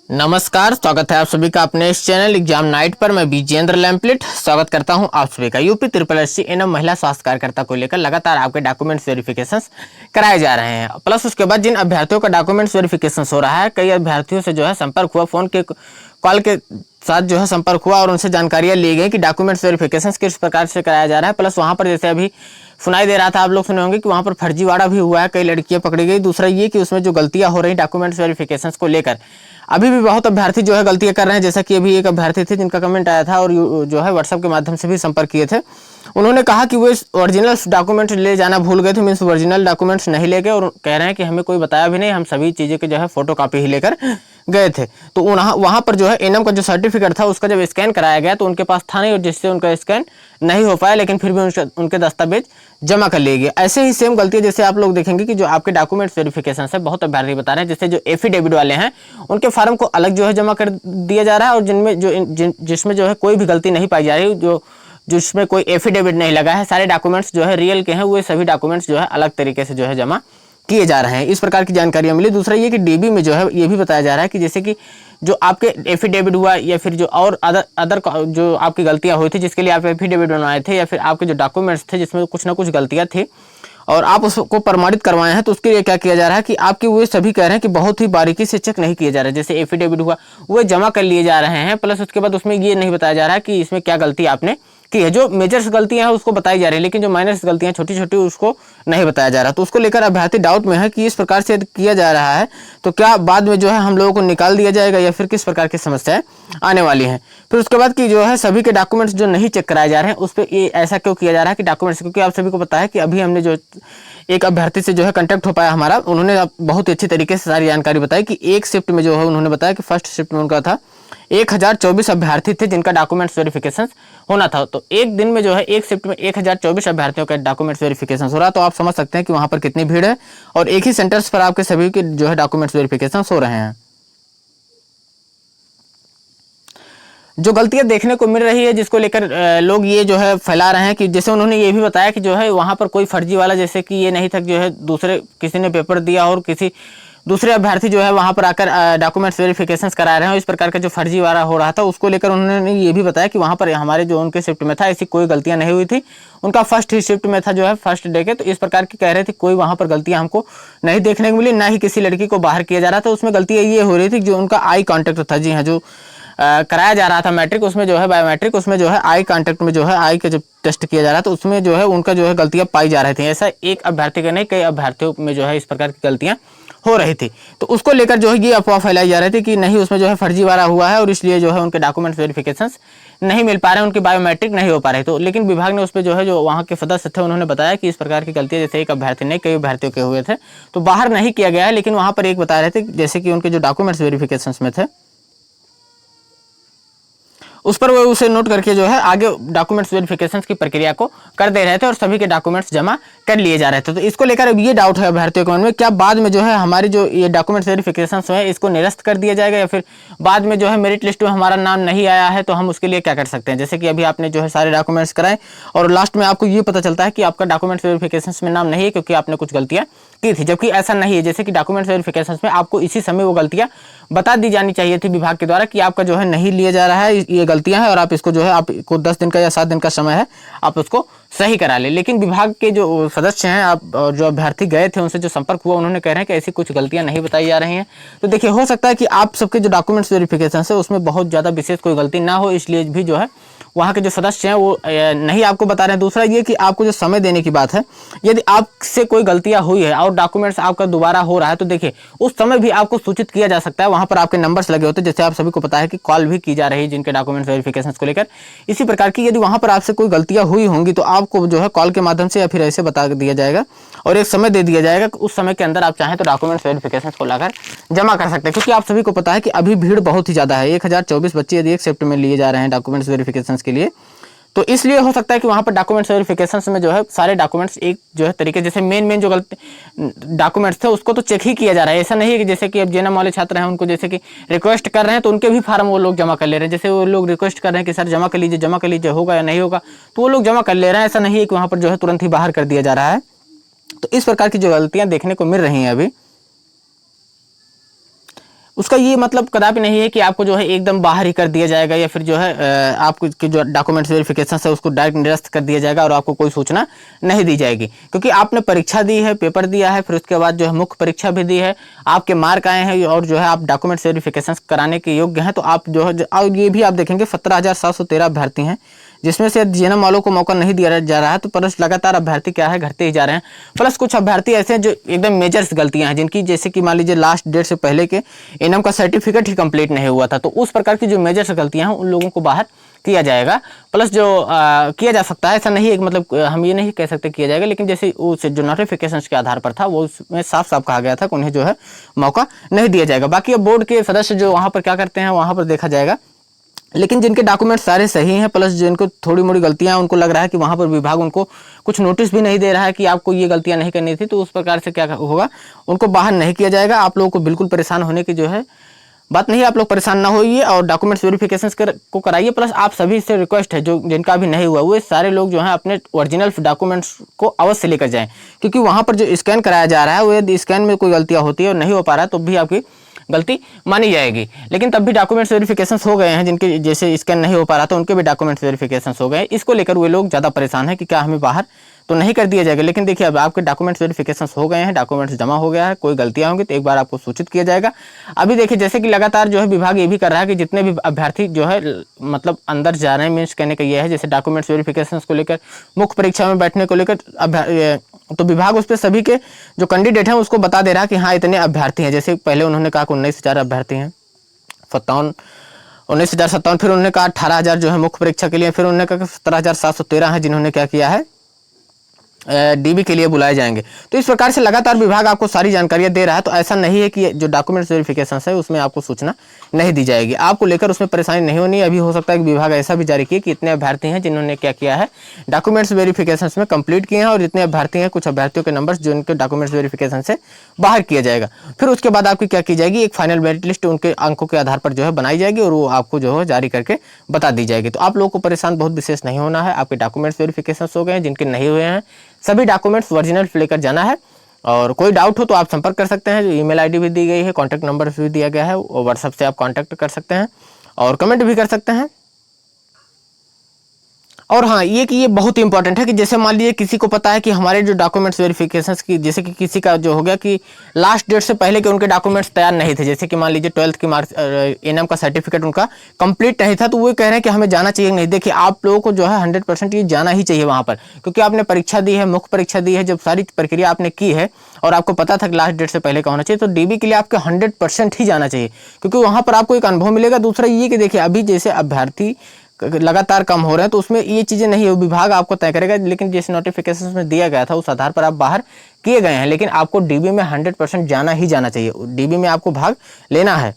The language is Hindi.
नमस्कार, स्वागत है आप सभी का अपने इस चैनल एग्जाम नाइट पर। मैं विजेंद्र लैम्पलेट स्वागत करता हूं आप सभी का। यूपी ट्रिपल एससी एनएम महिला स्वास्थ्य कार्यकर्ता को लेकर लगातार आपके डॉक्यूमेंट्स वेरिफिकेशंस कराए जा रहे हैं। प्लस उसके बाद जिन अभ्यर्थियों का डॉक्यूमेंट्स वेरिफिकेशन हो रहा है, कई अभ्यर्थियों से जो है संपर्क हुआ, फोन के कॉल के साथ जो है संपर्क हुआ और उनसे जानकारियां ली गई कि डॉक्यूमेंट्स वेरिफिकेशन किस प्रकार से कराया जा रहा है। प्लस वहां पर जैसे अभी सुनाई दे रहा था, आप लोग सुने होंगे कि वहां पर फर्जीवाड़ा भी हुआ है, कई लड़कियां पकड़ी गई। दूसरा ये कि उसमें जो गलतियां हो रही डॉक्यूमेंट्स वेरिफिकेशन को लेकर, अभी भी बहुत अभ्यर्थी जो है गलतियां कर रहे हैं। जैसा कि अभी एक अभ्यर्थी थे जिनका कमेंट आया था और जो है व्हाट्सएप के माध्यम से भी संपर्क किए थे। उन्होंने कहा कि वो ओरिजिनल डॉक्यूमेंट्स ले जाना भूल गए थे, मीन्स ओरिजिनल डॉक्यूमेंट्स नहीं ले गए, और कह रहे हैं कि हमें कोई बताया भी नहीं, हम सभी चीज़ें के जो है फोटो कॉपी ही लेकर गए थे। तो वहाँ पर जो है एनएम का जो सर्टिफिकेट था उसका जब स्कैन कराया गया तो उनके पास था नहीं, और जिससे उनका स्कैन नहीं हो पाया, लेकिन फिर भी उनके दस्तावेज जमा कर लिए गए। ऐसे ही सेम गलती जैसे आप लोग देखेंगे कि जो आपके डॉक्यूमेंट्स वेरिफिकेशन है, बहुत अभ्यर्थी बता रहे हैं, जैसे जो एफिडेविट वाले हैं उनके फार्म को अलग जो है जमा कर दिया जा रहा है, और जिसमें जो है कोई भी गलती नहीं पाई जा रही, जिसमें कोई एफिडेविट नहीं लगा है, सारे डॉक्यूमेंट्स जो है रियल के हैं, वो सभी डॉक्यूमेंट्स जो है अलग तरीके से जो है जमा किए जा रहे हैं। इस प्रकार की जानकारियां मिली। दूसरा ये कि डीबी में जो है ये भी बताया जा रहा है कि जैसे कि जो आपके एफिडेविट हुआ या फिर जो और अदर जो आपकी गलतियां हुई थी, जिसके लिए आप एफिडेविट बनवाए थे, या फिर आपके जो डॉक्यूमेंट्स थे जिसमें कुछ ना कुछ गलतियां थी और आप उसको प्रमाणित करवाए हैं, तो उसके लिए क्या किया जा रहा है कि आपके वो सभी कह रहे हैं कि बहुत ही बारीकी से चेक नहीं किया जा रहा है। जैसे एफिडेविट हुआ वो जमा कर लिए जा रहे हैं, प्लस उसके बाद उसमें ये नहीं बताया जा रहा है कि इसमें क्या गलती आपने की है। जो मेजर्स गलतियां हैं उसको बताई जा रही है, लेकिन जो माइनर्स गलतियां छोटी छोटी उसको नहीं बताया जा रहा। तो उसको लेकर अभ्यर्थी डाउट में है कि इस प्रकार से किया जा रहा है तो क्या बाद में जो है हम लोगों को निकाल दिया जाएगा, या फिर किस प्रकार की समस्याएं आने वाली हैं। फिर उसके बाद कि जो है सभी के डॉक्यूमेंट्स जो नहीं चेक कराए जा रहे हैं उस पर ये ऐसा क्यों किया जा रहा है कि डॉक्यूमेंट्स, क्योंकि आप सभी को पता है कि अभी हमने जो एक अभ्यर्थी से जो है कांटेक्ट हो पाया हमारा, उन्होंने बहुत ही अच्छी तरीके से सारी जानकारी बताई कि एक शिफ्ट में जो है उन्होंने बताया कि फर्स्ट शिफ्ट में उनका था 1024 अभ्यर्थी थे जिनका डॉक्यूमेंट्स वेरिफिकेशन होना था। तो एक दिन में जो है एक शिफ्ट में 1024 अभ्यर्थियों का डॉक्यूमेंट्स वेरिफिकेशन हो रहा, तो आप समझ सकते हैं कि वहां पर कितनी भीड़ है, और एक ही सेंटर्स पर आपके सभी के जो है डॉक्यूमेंट्स वेरिफिकेशन हो रहे हैं। जो गलतियां देखने को मिल रही है जिसको लेकर लोग ये जो है फैला रहे हैं कि जैसे उन्होंने ये भी बताया कि जो है वहां पर कोई फर्जी वाला, जैसे कि ये नहीं था जो है दूसरे किसी ने पेपर दिया और किसी दूसरे अभ्यर्थी जो है वहां पर आकर डॉक्यूमेंट्स वेरिफिकेशन करा रहे हैं, इस प्रकार का जो फर्जी वाला हो रहा था उसको लेकर उन्होंने ये भी बताया कि वहां पर हमारे जो उनके शिफ्ट में था ऐसी कोई गलतियां नहीं हुई थी, उनका फर्स्ट ही शिफ्ट में था जो है फर्स्ट डे के। तो इस प्रकार की कह रहे थे कोई वहां पर गलतियां हमको नहीं देखने को मिली, ना ही किसी लड़की को बाहर किया जा रहा था। उसमें गलतियां ये हो रही थी जो उनका आई कॉन्टेक्ट था, जी हाँ, जो कराया जा रहा था मैट्रिक, उसमें जो है बायोमेट्रिक, उसमें जो है आई कांटेक्ट में जो है आई का जब टेस्ट किया जा रहा था उसमें जो है उनका जो है गलतियां पाई जा रही थी। ऐसा एक अभ्यर्थी का नहीं, कई अभ्यर्थियों में जो है इस प्रकार की गलतियां हो रही थी। तो उसको लेकर जो है ये अफवाह फैलाई जा रही थी कि नहीं उसमें जो है फर्जीवाड़ा हुआ है और इसलिए जो है उनके डॉक्यूमेंट्स वेरिफिकेशन नहीं मिल पा रहे हैं, उनकी बायोमेट्रिक नहीं हो पा रहे। तो लेकिन विभाग ने उस पर जो है जो वहाँ के सदस्य थे उन्होंने बताया कि इस प्रकार की गलतियां जैसे एक अभ्यर्थी ने कई अभ्यर्थियों के हुए थे तो बाहर नहीं किया गया है, लेकिन वहाँ पर एक बता रहे थे जैसे कि उनके जो डॉक्यूमेंट्स वेरिफिकेशन में थे उस पर वो उसे नोट करके जो है आगे डॉक्यूमेंट्स वेरिफिकेशन की प्रक्रिया को कर दे रहे थे और सभी के डॉक्यूमेंट्स जमा कर लिए जा रहे थे। तो इसको लेकर अब ये डाउट है अभ्यर्थियों के मन में, क्या बाद में जो है हमारी जो ये डॉक्यूमेंट्स वेरिफिकेशन है इसको निरस्त कर दिया जाएगा, या फिर बाद में जो है मेरिट लिस्ट में हमारा नाम नहीं आया है तो हम उसके लिए क्या कर सकते हैं। जैसे कि अभी आपने जो है सारे डॉक्यूमेंट्स कराए और लास्ट में आपको ये पता चलता है कि आपका डॉक्यूमेंट्स वेरिफिकेशन में नाम नहीं है क्योंकि आपने कुछ गलतियां की थी, जबकि ऐसा नहीं है। जैसे कि डॉक्यूमेंट्स वेरिफिकेशन में आपको इसी समय वो गलतियां बता दी जानी चाहिए थी विभाग के द्वारा कि आपका जो है नहीं लिया जा रहा है, ये गलतियां हैं और आप इसको जो है आपको 10 दिन का या 7 दिन का समय है, आप उसको सही करा ले। लेकिन विभाग के जो सदस्य हैं, आप जो अभ्यर्थी गए थे उनसे जो संपर्क हुआ उन्होंने कह रहे हैं कि ऐसी कुछ गलतियां नहीं बताई जा रही हैं। तो देखिए हो सकता है कि आप सबके जो डॉक्यूमेंट्स वेरिफिकेशन है उसमें बहुत ज़्यादा विशेष कोई गलती ना हो, इसलिए भी जो है वहाँ के जो सदस्य हैं वो नहीं आपको बता रहे हैं। दूसरा ये कि आपको जो समय देने की बात है, यदि आपसे कोई गलतियां हुई है और डॉक्यूमेंट्स आपका दोबारा हो रहा है तो देखिए उस समय भी आपको सूचित किया जा सकता है। वहाँ पर आपके नंबर्स लगे होते हैं, जैसे आप सभी को पता है कि कॉल भी की जा रही है जिनके डॉक्यूमेंट्स वेरिफिकेशन को लेकर। इसी प्रकार की यदि वहाँ पर आपसे कोई गलतियां हुई होंगी तो आपको जो है कॉल के माध्यम से या फिर ऐसे बता दिया जाएगा और एक समय दे दिया जाएगा कि उस समय के अंदर आप चाहें तो डॉक्यूमेंट्स वेरिफिकेशन को लाकर जमा कर सकते हैं। क्योंकि आप सभी को पता है कि अभी भीड़ बहुत ही ज़्यादा है, 1024 बच्चे यदि एक शिफ्ट में लिए जा रहे हैं डॉक्यूमेंट्स वेरिफिकेशन के लिए, तो इसलिए हो सकता है कि वहाँ पर डॉक्यूमेंट्स वेरिफिकेशन में जो है सारे डॉक्यूमेंट्स एक जो है तरीके जैसे मेन जो गलती डॉक्यूमेंट्स थे उसको तो चेक ही किया जा रहा है। ऐसा नहीं है कि जैसे कि अब जेएनएम वाले छात्र हैं उनको जैसे कि रिक्वेस्ट कर रहे हैं तो उनके भी फार्म वो लोग जमा कर ले रहे हैं। जैसे वो लोग रिक्वेस्ट कर रहे हैं कि सर जमा कर लीजिए होगा या नहीं होगा, तो वो लोग जमा कर ले रहे हैं। ऐसा नहीं है कि वहाँ पर जो है तुरंत ही बाहर कर दिया जा रहा है। तो इस प्रकार की जो गलतियाँ देखने को मिल रही हैं अभी, उसका ये मतलब कदापि नहीं है कि आपको जो है एकदम बाहर ही कर दिया जाएगा, या फिर जो है आपको के जो डॉक्यूमेंट्स वेरिफिकेशन है उसको डायरेक्ट निरस्त कर दिया जाएगा और आपको कोई सूचना नहीं दी जाएगी। क्योंकि आपने परीक्षा दी है, पेपर दिया है, फिर उसके बाद जो है मुख्य परीक्षा भी दी है, आपके मार्क आए हैं और जो है आप डॉक्यूमेंट्स वेरिफिकेशन कराने के योग्य हैं, तो आप जो है, और ये भी आप देखेंगे 17,713 अभ्यर्थी हैं, जिसमें से जीएनएम वालों को मौका नहीं दिया जा रहा है, तो प्लस लगातार अभ्यर्थी क्या है घटते ही जा रहे हैं। प्लस कुछ अभ्यर्थी ऐसे हैं जो एकदम मेजर्स गलतियां हैं, जिनकी जैसे कि मान लीजिए लास्ट डेट से पहले के एनएम का सर्टिफिकेट ही कंप्लीट नहीं हुआ था, तो उस प्रकार की जो मेजर्स गलतियां हैं उन लोगों को बाहर किया जाएगा। प्लस जो किया जा सकता है, ऐसा नहीं है कि मतलब हम ये नहीं कह सकते किया जाएगा, लेकिन जैसे उस जो नोटिफिकेशन के आधार पर था वो उसमें साफ साफ कहा गया था कि उन्हें जो है मौका नहीं दिया जाएगा। बाकी अब बोर्ड के सदस्य जो वहाँ पर क्या करते हैं वहाँ पर देखा जाएगा, लेकिन जिनके डॉक्यूमेंट सारे सही हैं, प्लस जिनको थोड़ी मोड़ी गलतियां हैं, उनको लग रहा है कि वहां पर विभाग उनको कुछ नोटिस भी नहीं दे रहा है कि आपको ये गलतियां नहीं करनी थी, तो उस प्रकार से क्या होगा, उनको बाहर नहीं किया जाएगा। आप लोगों को बिल्कुल परेशान होने की जो है बात नहीं, आप लोग परेशान ना होइए और डॉक्यूमेंट्स वेरिफिकेशन को कराइए। प्लस आप सभी से रिक्वेस्ट है, जो जिनका भी नहीं हुआ वो सारे लोग जो हैं अपने ओरिजिनल डॉक्यूमेंट्स को अवश्य लेकर जाएं, क्योंकि वहाँ पर जो स्कैन कराया जा रहा है वो यदि स्कैन में कोई गलतियाँ होती है और नहीं हो पा रहा है तो भी आपकी गलती मानी जाएगी। लेकिन तब भी डॉक्यूमेंट्स वेरिफिकेशन हो गए हैं, जिनके जैसे स्कैन नहीं हो पा रहा था उनके भी डॉक्यूमेंट्स वेरिफिकेशन हो गए। इसको लेकर वे लोग ज़्यादा परेशान हैं कि क्या हमें बाहर तो नहीं कर दिया जाएगा। लेकिन देखिए अब आपके डॉक्यूमेंट्स वेरिफिकेशन हो गए हैं, डॉक्यूमेंट्स जमा हो गया है, कोई गलतियां होंगी तो एक बार आपको सूचित किया जाएगा। अभी देखिए जैसे कि लगातार जो है विभाग ये भी कर रहा है कि जितने भी अभ्यर्थी जो है मतलब अंदर जा रहे हैं, मीन्स कहने का ये है जैसे डॉक्यूमेंट्स वेरिफिकेशन को लेकर मुख्य परीक्षा में बैठने को लेकर तो विभाग उस पर सभी के जो कैंडिडेट हैं उसको बता दे रहा है कि हाँ इतने अभ्यर्थी हैं। जैसे पहले उन्होंने कहा कि 19,000 अभ्यर्थी हैं, 19,057, फिर उन्होंने कहा 18,000 जो है मुख्य परीक्षा के लिए, फिर उन्होंने कहा 17,713 है जिन्होंने क्या किया है डीबी के लिए बुलाए जाएंगे। तो इस प्रकार से लगातार विभाग आपको सारी जानकारियां दे रहा है। तो ऐसा नहीं है कि जो डॉक्यूमेंट्स वेरिफिकेशन है उसमें आपको सूचना नहीं दी जाएगी, आपको लेकर उसमें परेशानी नहीं होनी। अभी हो सकता है कि विभाग ऐसा भी जारी किए कि इतने अभ्यर्थी हैं जिन्होंने क्या किया है डॉक्यूमेंट्स वेरिफिकेशन में कंप्लीट किए हैं, और जितने अभ्यर्थी हैं कुछ अभ्यर्थियों के नंबर जो इनके डॉक्यूमेंट्स वेरिफिकेशन से बाहर किया जाएगा। फिर उसके बाद आपकी क्या की जाएगी, एक फाइनल मेरिट लिस्ट उनके अंकों के आधार पर जो है बनाई जाएगी और वो आपको जो है जारी करके बता दी जाएगी। तो आप लोगों को परेशान बहुत विशेष नहीं होना है। आपके डॉक्यूमेंट्स वेरिफिकेशन हो गए हैं, जिनके नहीं हुए हैं सभी डॉक्यूमेंट्स ओरिजिनल लेकर जाना है। और कोई डाउट हो तो आप संपर्क कर सकते हैं, ईमेल आईडी भी दी गई है, कॉन्टैक्ट नंबर भी दिया गया है, व्हाट्सएप से आप कॉन्टैक्ट कर सकते हैं और कमेंट भी कर सकते हैं। और हाँ ये कि ये बहुत इंपॉर्टेंट है कि जैसे मान लीजिए किसी को पता है कि हमारे जो डॉक्यूमेंट्स वेरिफिकेशंस की, जैसे कि किसी का जो हो गया कि लास्ट डेट से पहले के उनके डॉक्यूमेंट्स तैयार नहीं थे, जैसे कि मान लीजिए 12th की मार्क्स एनएम का सर्टिफिकेट उनका कंप्लीट नहीं था, तो वो कह रहे हैं कि हमें जाना चाहिए नहीं। देखिए आप लोगों को जो है 100% ये जाना ही चाहिए वहाँ पर, क्योंकि आपने परीक्षा दी है, मुख्य परीक्षा दी है, जब सारी प्रक्रिया आपने की है और आपको पता था कि लास्ट डेट से पहले का होना चाहिए, तो डीबी के लिए आपके 100% ही जाना चाहिए, क्योंकि वहाँ पर आपको एक अनुभव मिलेगा। दूसरा ये कि देखिए अभी जैसे अभ्यर्थी लगातार कम हो रहे हैं तो उसमें ये चीज़ें नहीं है, विभाग आपको तय करेगा, लेकिन जिस नोटिफिकेशन में दिया गया था उस आधार पर आप बाहर किए गए हैं। लेकिन आपको डीबी में 100% जाना ही जाना चाहिए, डीबी में आपको भाग लेना है।